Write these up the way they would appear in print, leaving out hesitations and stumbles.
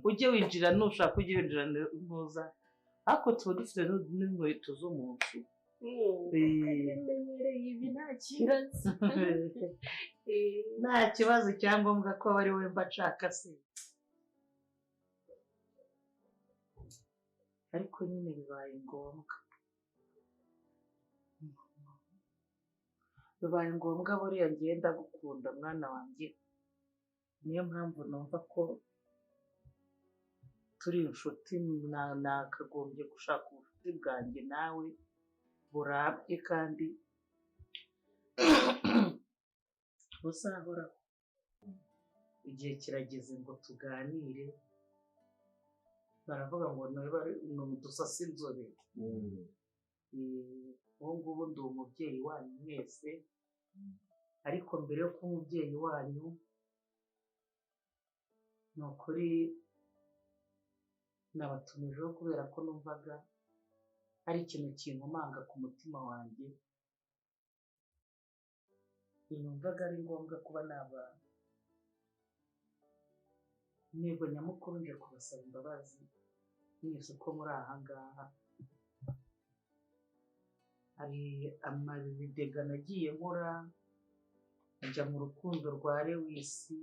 ujye winjira nushaka ujye winjira ntuza ariko tuba dufite n'inkweto zo mu nzu menyereye ibi nta kibazo nta kibazo icyangombwa ko aba ari we mba nshaka se ariko nyine bibaye ngombwa buriya ngenda gukunda mwana wanjye niyo mpamvu numva ko turi inshuti nakagombye gushaka ubucuti bwanjye nawe burabye kandi buzahoraho igihe kirageze ngo tuganire baravuga ngo ni udusasa inzobe ubu ngubu ndi umubyeyi wanyu mwese ariko mbere yo kuba umubyeyi wanyu ni ukuri nabatumijeho kubera ko numvaga hari ikintu kinkomanga ku mutima wanjye numvaga ari ngombwa kuba naba intego nyamukuru nje kubasaba imbabazi mwese uko muri aha ngaha hari amabidega nagiye nkora njya mu rukundo rwa Lewisi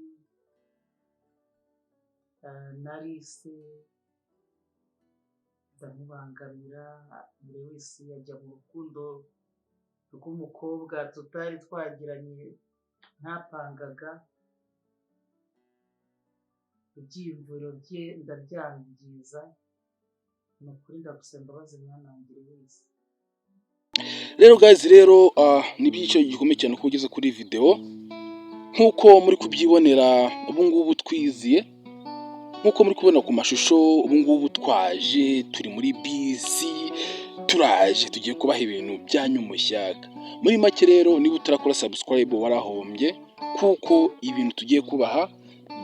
na Lise ndamubangamira Lewisi yajya mu rukundo rw'umukobwa tutari twagiranye ntapangaga ibyiyumviro bye ndabyangiza ni ukuri ndagusaba imbabazi mwana wanjye wese rero guys rero ni ibyiciro gikomeye cyane ko ugeze kuri video nkuko muri kubyibonera ubu ngubu twiziye nkuko muri kubona ku mashusho ubu ngubu twaje turi muri bisi turaje tugiye kubaha ibintu byanyu mushyaka muri make rero niba utarakora subscribe warahombye kuko ibintu tugiye kubaha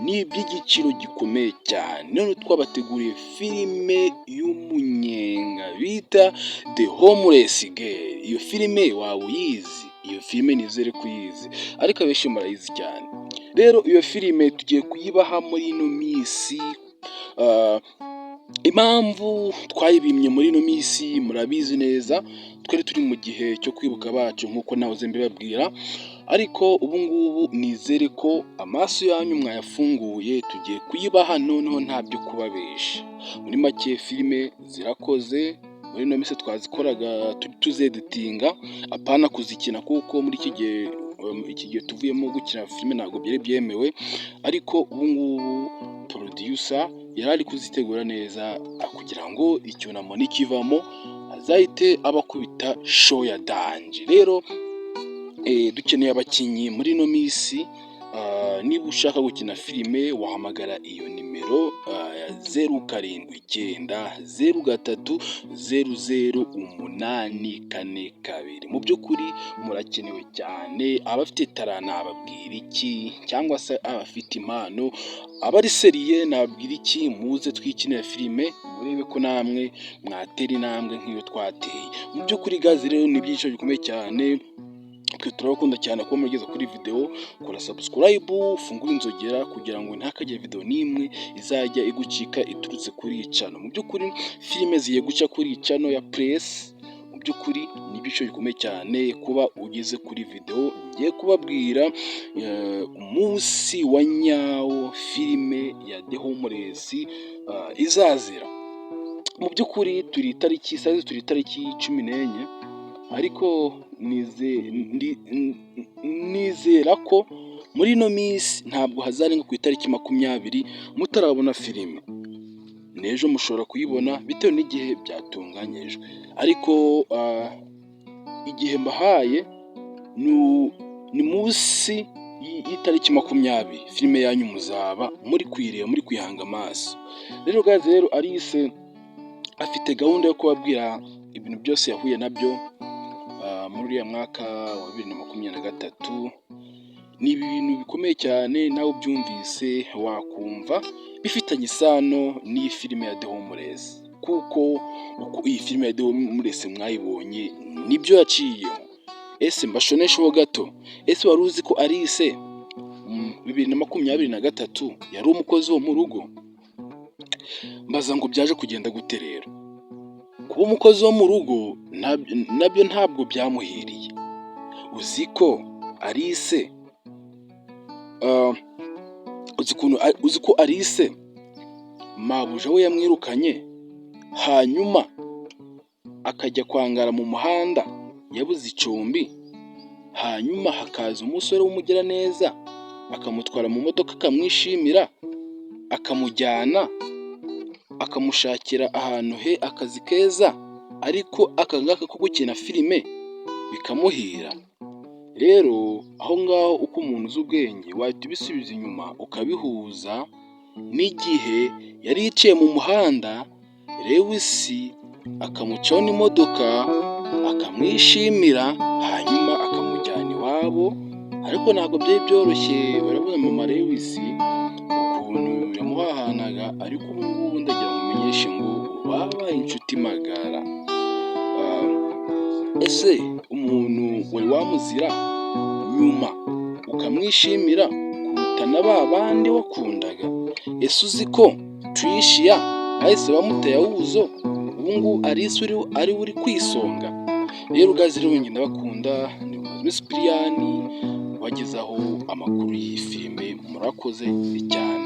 ni iby'igiciro gikomeye cyane none twabateguriye filime y'umunyenga bita The Homeless Girl iyo filime waba uyizi iyo filime nizere kuyizi ariko abenshi murayizi cyane rero iyo filime tugiye kuyibaha muri ino minsi impamvu twayibimye muri ino minsi murabizi neza twari turi mu gihe cyo kwibuka bacu nkuko nahoze mbibabwira ariko ubu ngubu nizere ko amaso yanyu mwayafunguye tugiye kuyibaha noneho ntabyo kubabesha muri make filime zirakoze muri ino minsi twazikoraga tuzeditinga apana kuzikina kuko muri iki gihe tuvuyemo gukina filime ntabwo byari byemewe ariko ubu ngubu producer yari ari kuzitegura neza kugira ngo icyunamo nikivamo azahite abakubita show ya danje rero dukeneye abakinnyi muri ino minsi niba ushaka gukina filime wahamagara iyo nimero ya 0793000842 mu by'ukuri murakenewe cyane abafite talent nababwira iki cyangwa se abafite impano abari seriye nababwira iki muze twikinira filime murebe ko namwe mwatera intambwe nk'iyo twateye mu by'ukuri gazi rero ni ibyiciro bikomeye cyane twe turabakunda cyane kuba mugeze kuri video kora subscribe fungura inzogera kugira ngo ntakajye video nimwe izajya igucika iturutse kuri icano mu by'ukuri filime ziye guca kuri icano ya press mu by'ukuri ni ibyiciro bikomeye cyane kuba ugeze kuri video ngiye kubabwira umunsi wa nyawo filime ya The Homeless izazira mu by'ukuri turi itariki 14 ariko nizera ko muri ino minsi ntabwo hazarenga ku itariki 20 mutarabona filime n'ejo mushobora kuyibona bitewe n'igihe byatunganyijwe ariko igihe mbahaye ni munsi y'itariki 20 filime yanyu muzaba muri kwireba muri kwihanga amaso rero guys rero Alice afite gahunda yo kubabwira ibintu byose yahuye nabyo muri uriya mwaka wa 2023 ni ibintu bikomeye cyane nawe byumvise wakumva bifitanye isano n'iyi filime ya The Homeless kuko uko iyi filime ya The Homeless mwayibonye nibyo yaciyemo ese mbashonesheho gato ese wari uzi ko Alice 2023 yari umukozi wo mu rugo mbaza ngo byaje kugenda gute rero? Kuba umukozi wo mu rugo nabyo ntabwo byamuhiriye. Uzi ko Alice uzi ko Alice mabuja we yamwirukanye, hanyuma akajya kwangara mu muhanda yabuze icumbi, hanyuma hakaza umusore w'umugiraneza akamutwara mu modoka akamwishimira, akamujyana akamushakira ahantu akazi keza, ariko aka ngaka ko gukina filime bikamuhira. Rero aho ngaho uko umuntu uzi ubwenge wahita ubisubiza inyuma ukabihuza n'igihe yari yiciye mu muhanda, Lewis akamucaho n'imodoka akamwishimira, hanyuma akamujyana iwabo. Ariko ntabwo byari byoroshye, baravuga mama Lewis ukuntu yamuhahanaga, ariko ubu ngubu ndagira ngo umenyeshe ngo babaye inshuti magara. Ese umuntu wari wamuzira nyuma ukamwishimira kuruta na ba bandi wakundaga? Ese uzi ko Tricia bahise bamuteye awuzo, ubu ngubu Alice ari uri kwisonga? Rero ugazi rero njye ndabakunda, ni Miss Brian wagezaho amakuru y'iyi filime. Murakoze cyane.